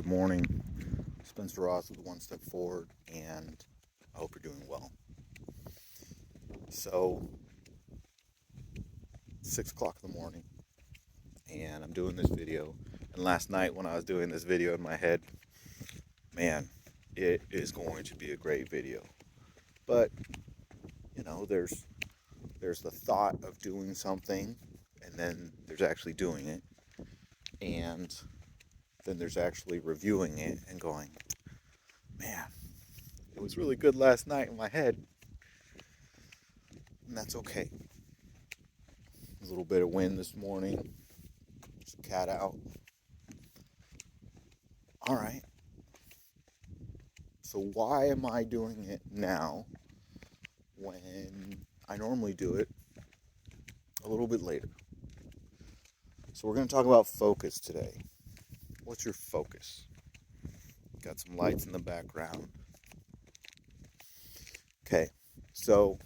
Good morning. Spencer Ross with One Step Forward, and I hope you're doing well. So, 6 o'clock in the morning, and I'm doing this video. And last night, when I was doing this video in my head, man, it is going to be a great video. But, there's the thought of doing something, and then there's actually doing it, and then there's actually reviewing it and going, man, it was really good last night in my head, and that's okay. A little bit of wind this morning, just cat out. All right, so why am I doing it now when I normally do it a little bit later? So we're going to talk about focus today. What's your focus? Got some lights in the background. Okay, so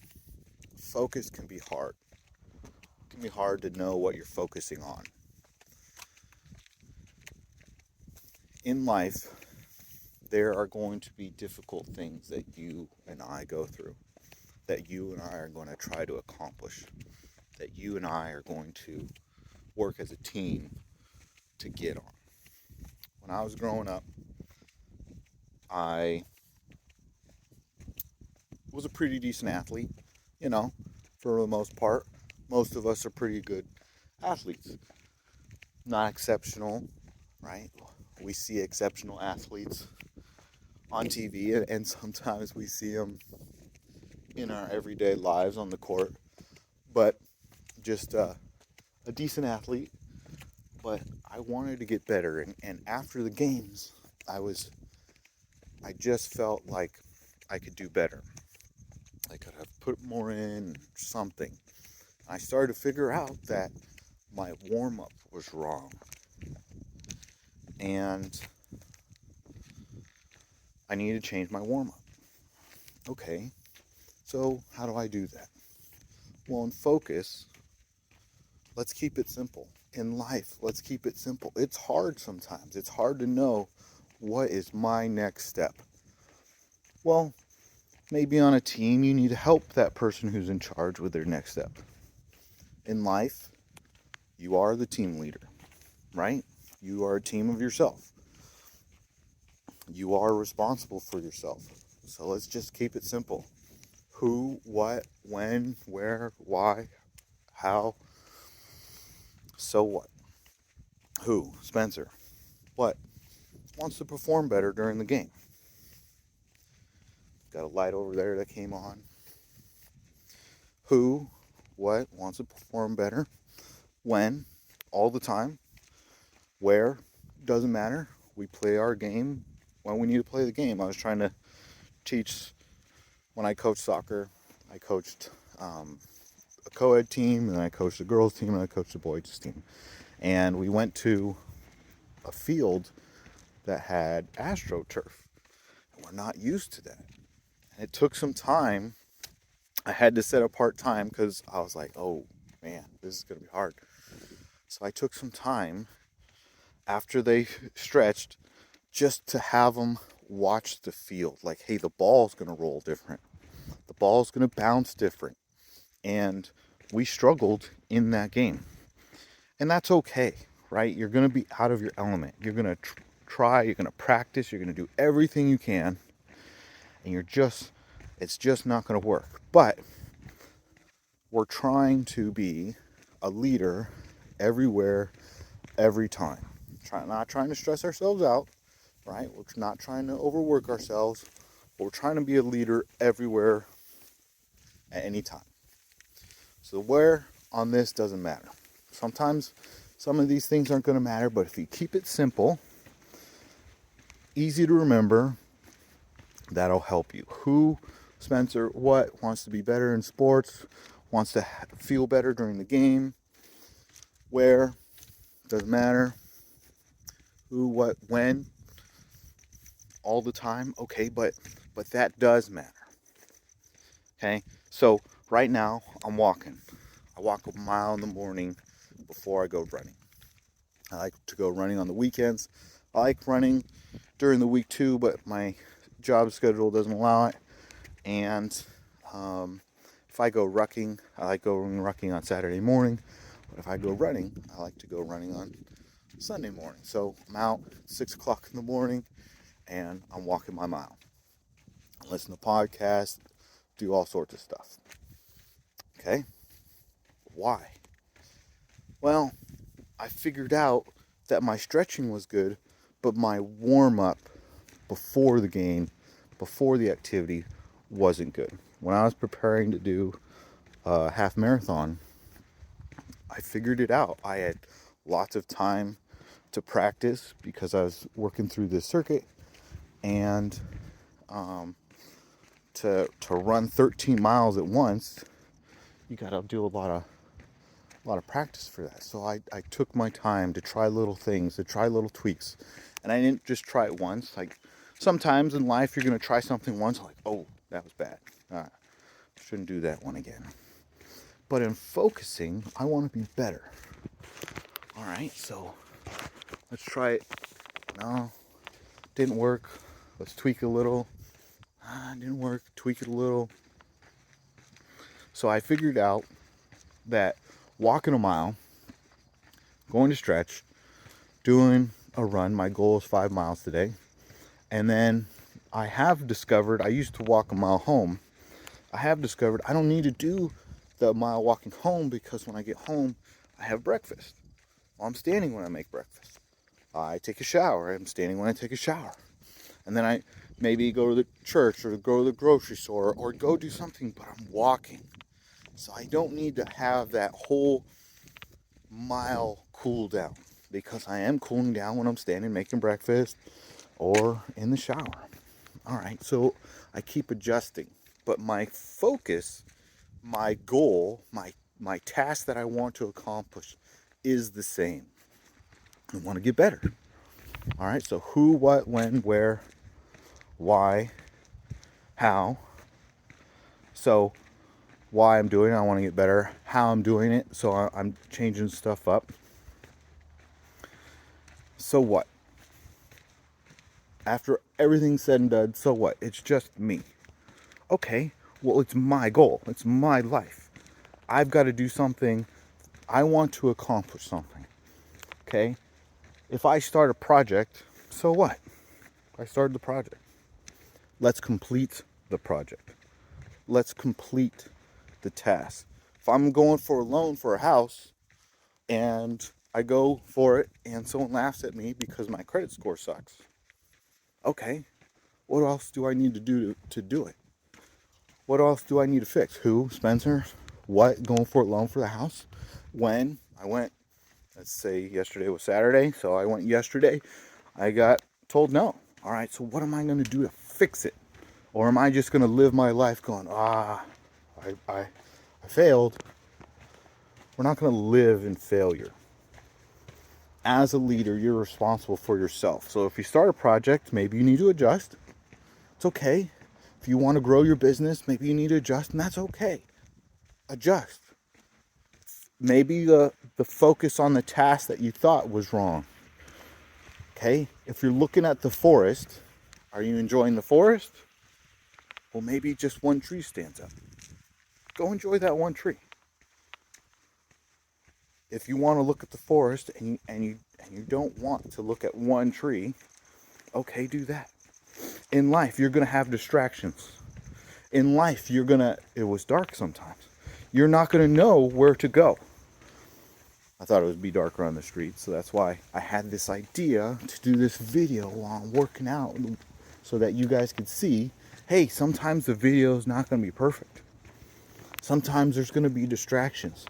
focus can be hard. It can be hard to know what you're focusing on. In life, there are going to be difficult things that you and I go through, that you and I are going to try to accomplish, that you and I are going to work as a team to get on. When I was growing up, I was a pretty decent athlete, for the most part. Most of us are pretty good athletes. Not exceptional, right? We see exceptional athletes on TV, and sometimes we see them in our everyday lives on the court. But just a decent athlete. But I wanted to get better, and after the games, I just felt like I could do better. I could have put more in something. I started to figure out that my warm-up was wrong. And I needed to change my warm-up. Okay, so how do I do that? Well, in focus, let's keep it simple. In life, let's keep it simple. It's hard sometimes. It's hard to know what is my next step. Well, maybe on a team, you need to help that person who's in charge with their next step. In life, you are the team leader, right? You are a team of yourself. You are responsible for yourself. So let's just keep it simple. Who, what, when, where, why, how. So what? Who? Spencer. What? Wants to perform better during the game. Got a light over there that came on. Who? What? Wants to perform better. When? All the time. Where? Doesn't matter. We play our game when we need to play the game. I was trying to teach, when I coached soccer, I coached a co-ed team, and I coached a girls team, and I coached a boys team. And we went to a field that had AstroTurf. And we're not used to that. And it took some time. I had to set apart time because I was like, oh man, this is going to be hard. So I took some time after they stretched just to have them watch the field. Like, hey, the ball's going to roll different. The ball's going to bounce different. And we struggled in that game. And that's okay, right? You're going to be out of your element. You're going to try, you're going to practice, you're going to do everything you can. And it's just not going to work. But we're trying to be a leader everywhere, every time. Not trying to stress ourselves out, right? We're not trying to overwork ourselves. We're trying to be a leader everywhere at any time. So where on this doesn't matter. Sometimes some of these things aren't going to matter, but if you keep it simple, easy to remember, that'll help you. Who, Spencer, what, wants to be better in sports, wants to feel better during the game, where, doesn't matter, who, what, when, all the time, okay, but that does matter, okay? So right now, I'm walking. I walk a mile in the morning before I go running. I like to go running on the weekends. I like running during the week too, but my job schedule doesn't allow it. And if I go rucking, I like going rucking on Saturday morning. But if I go running, I like to go running on Sunday morning. So I'm out at 6 o'clock in the morning and I'm walking my mile. I listen to podcasts, do all sorts of stuff. Okay? Why? Well, I figured out that my stretching was good, but my warm-up before the game, before the activity, wasn't good. When I was preparing to do a half marathon, I figured it out. I had lots of time to practice because I was working through this circuit, and to run 13 miles at once, you got to do a lot of practice for that. So I took my time to try little things, to try little tweaks. And I didn't just try it once. Like sometimes in life, you're going to try something once, like, oh, that was bad. Shouldn't do that one again. But in focusing, I want to be better. All right, so let's try it. No, didn't work. Let's tweak a little. Didn't work. Tweak it a little. So I figured out that walking a mile, going to stretch, doing a run. My goal is 5 miles today. And then I have discovered, I used to walk a mile home. I have discovered I don't need to do the mile walking home because when I get home, I have breakfast. Well, I'm standing when I make breakfast. I take a shower. I'm standing when I take a shower. And then I maybe go to the church or go to the grocery store or go do something, but I'm walking. So I don't need to have that whole mile cool down because I am cooling down when I'm standing making breakfast or in the shower. All right, so I keep adjusting, but my focus, my goal, my task that I want to accomplish is the same. I want to get better. All right, so who, what, when, where, why, how. So why I'm doing it, I want to get better. How I'm doing it, so I'm changing stuff up. So what? After everything's said and done, so what? It's just me. Okay, well, it's my goal. It's my life. I've got to do something. I want to accomplish something. Okay? If I start a project, so what? I started the project. Let's complete the project. Let's complete the task. If I'm going for a loan for a house and I go for it and someone laughs at me because my credit score sucks. Okay, what else do I need to do to do it? What else do I need to fix? Who? Spencer? What? Going for a loan for the house? When? I went, let's say yesterday was Saturday, so I went yesterday. I got told no. All right, so what am I going to do to fix it? Or am I just going to live my life going, I failed? We're not going to live in failure. As a leader, you're responsible for yourself. So if you start a project, maybe you need to adjust. It's okay. If you want to grow your business, maybe you need to adjust, and that's okay. Adjust. Maybe the focus on the task that you thought was wrong. Okay? If you're looking at the forest, are you enjoying the forest? Well, maybe just one tree stands up. Go enjoy that one tree. If you want to look at the forest and you don't want to look at one tree, okay, do that. In life, you're going to have distractions. In life, it was dark sometimes. You're not going to know where to go. I thought it would be darker on the street, so that's why I had this idea to do this video while I'm working out so that you guys could see, hey, sometimes the video is not going to be perfect. Sometimes there's going to be distractions.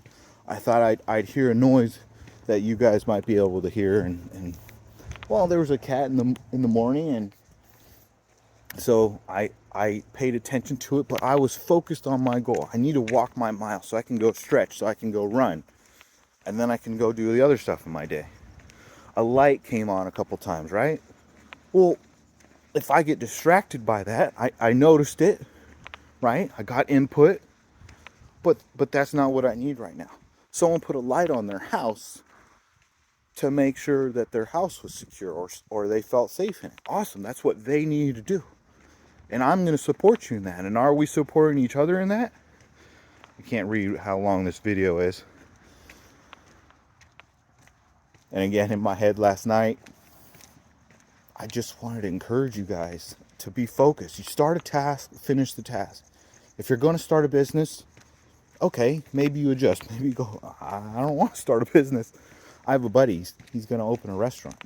I thought I'd hear a noise that you guys might be able to hear, and well, there was a cat in the morning, and so I paid attention to it, but I was focused on my goal. I need to walk my mile so I can go stretch, so I can go run, and then I can go do the other stuff in my day. A light came on a couple times, right? Well, if I get distracted by that, I noticed it, right? I got input, but that's not what I need right now. Someone put a light on their house, to make sure that their house was secure, or they felt safe in it. Awesome. That's what they needed to do. And I'm going to support you in that. And are we supporting each other in that? I can't read how long this video is. And again, in my head last night, I just wanted to encourage you guys to be focused. You start a task, finish the task. If you're going to start a business, okay, maybe you adjust. Maybe you go, I don't want to start a business. I have a buddy, he's going to open a restaurant.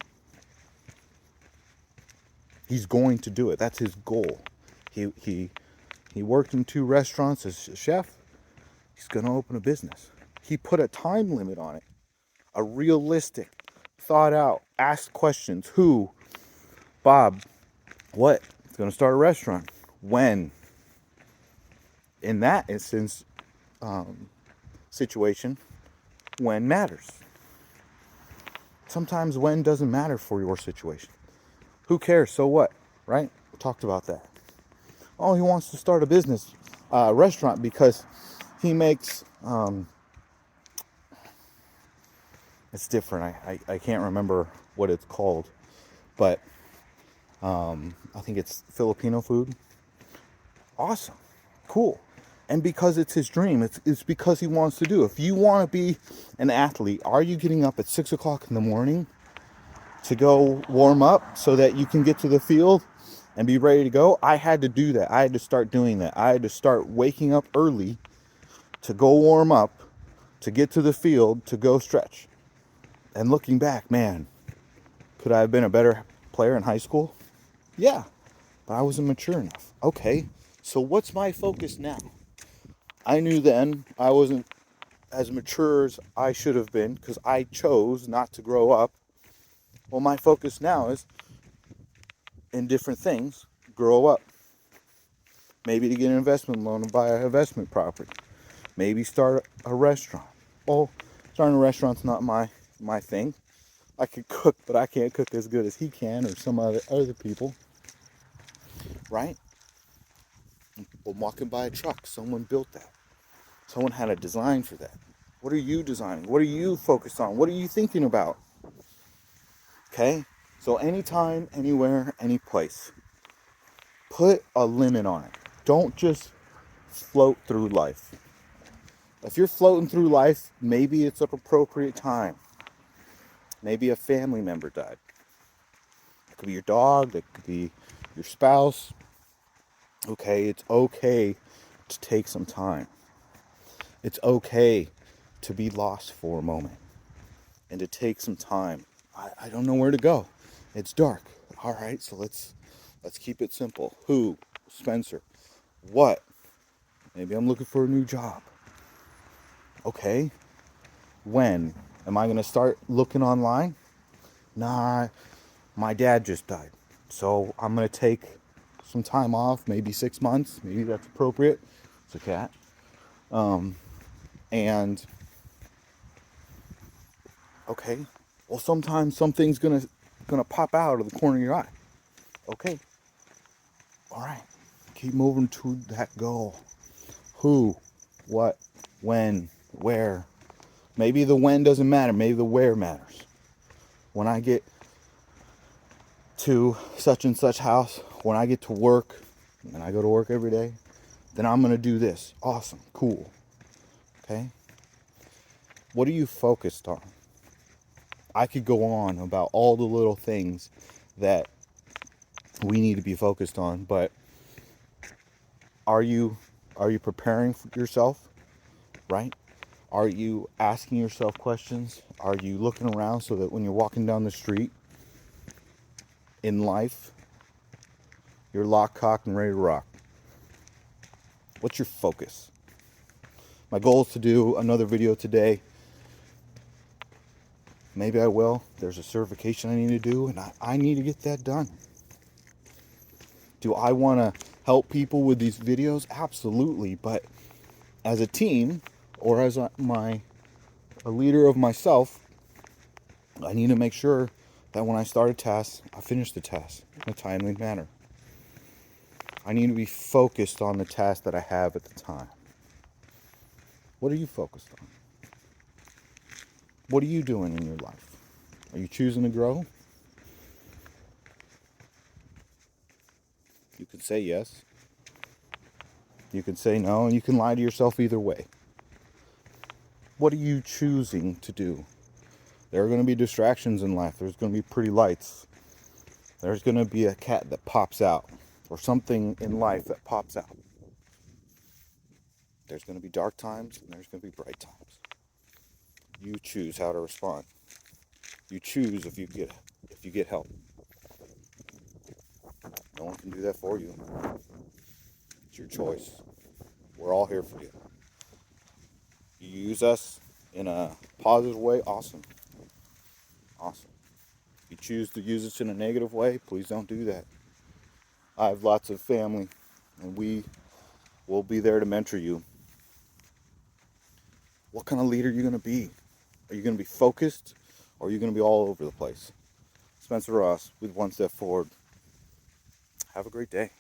He's going to do it. That's his goal. He worked in 2 restaurants as a chef. He's going to open a business. He put a time limit on it. A realistic, thought out, asked questions. Who? Bob. What? He's going to start a restaurant. When? In that instance, situation, when matters. Sometimes when doesn't matter for your situation. Who cares? So what? Right? We talked about that. Oh, he wants to start a business, restaurant because he makes, it's different. I can't remember what it's called, but I think it's Filipino food. Awesome. Cool. And because it's his dream, it's because he wants to do. If you want to be an athlete, are you getting up at 6 o'clock in the morning to go warm up so that you can get to the field and be ready to go? I had to do that. I had to start doing that. I had to start waking up early to go warm up, to get to the field, to go stretch. And looking back, man, could I have been a better player in high school? Yeah, but I wasn't mature enough. Okay, so what's my focus now? I knew then I wasn't as mature as I should have been because I chose not to grow up. Well, my focus now is in different things, grow up. Maybe to get an investment loan and buy an investment property. Maybe start a restaurant. Well, starting a restaurant's not my thing. I could cook, but I can't cook as good as he can or some other people. Right? I'm walking by a truck. Someone built that. Someone had a design for that. What are you designing? What are you focused on? What are you thinking about? Okay? So anytime, anywhere, any place. Put a limit on it. Don't just float through life. If you're floating through life, maybe it's an appropriate time. Maybe a family member died. It could be your dog. It could be your spouse. Okay, it's okay to take some time. It's okay to be lost for a moment and to take some time. I don't know where to go. It's dark. All right, so let's keep it simple. Who? Spencer. What? Maybe I'm looking for a new job. Okay. When? Am I going to start looking online? Nah, my dad just died. So I'm going to take some time off, maybe 6 months. Maybe that's appropriate. It's a cat. And okay, well, sometimes something's gonna pop out of the corner of your eye. Okay, all right, keep moving to that goal. Who, what, when, where. Maybe the when doesn't matter. Maybe the where matters. When I get to such and such house, when I get to work, and I go to work every day, then I'm gonna do this. Awesome, cool. Okay. What are you focused on? I could go on about all the little things that we need to be focused on, but are you preparing for yourself, right? Are you asking yourself questions? Are you looking around so that when you're walking down the street in life, you're locked, cocked, and ready to rock? What's your focus? My goal is to do another video today. Maybe I will. There's a certification I need to do, and I need to get that done. Do I want to help people with these videos? Absolutely. But as a team, or as a leader of myself, I need to make sure that when I start a task, I finish the task in a timely manner. I need to be focused on the task that I have at the time. What are you focused on? What are you doing in your life? Are you choosing to grow? You can say yes. You can say no, and you can lie to yourself either way. What are you choosing to do? There are going to be distractions in life. There's going to be pretty lights. There's going to be a cat that pops out, or something in life that pops out. There's going to be dark times, and there's going to be bright times. You choose how to respond. You choose if you get help. No one can do that for you. It's your choice. We're all here for you. You use us in a positive way, awesome. Awesome. If you choose to use us in a negative way, please don't do that. I have lots of family, and we will be there to mentor you. What kind of leader are you going to be? Are you going to be focused, or are you going to be all over the place? Spencer Ross with One Step Forward. Have a great day.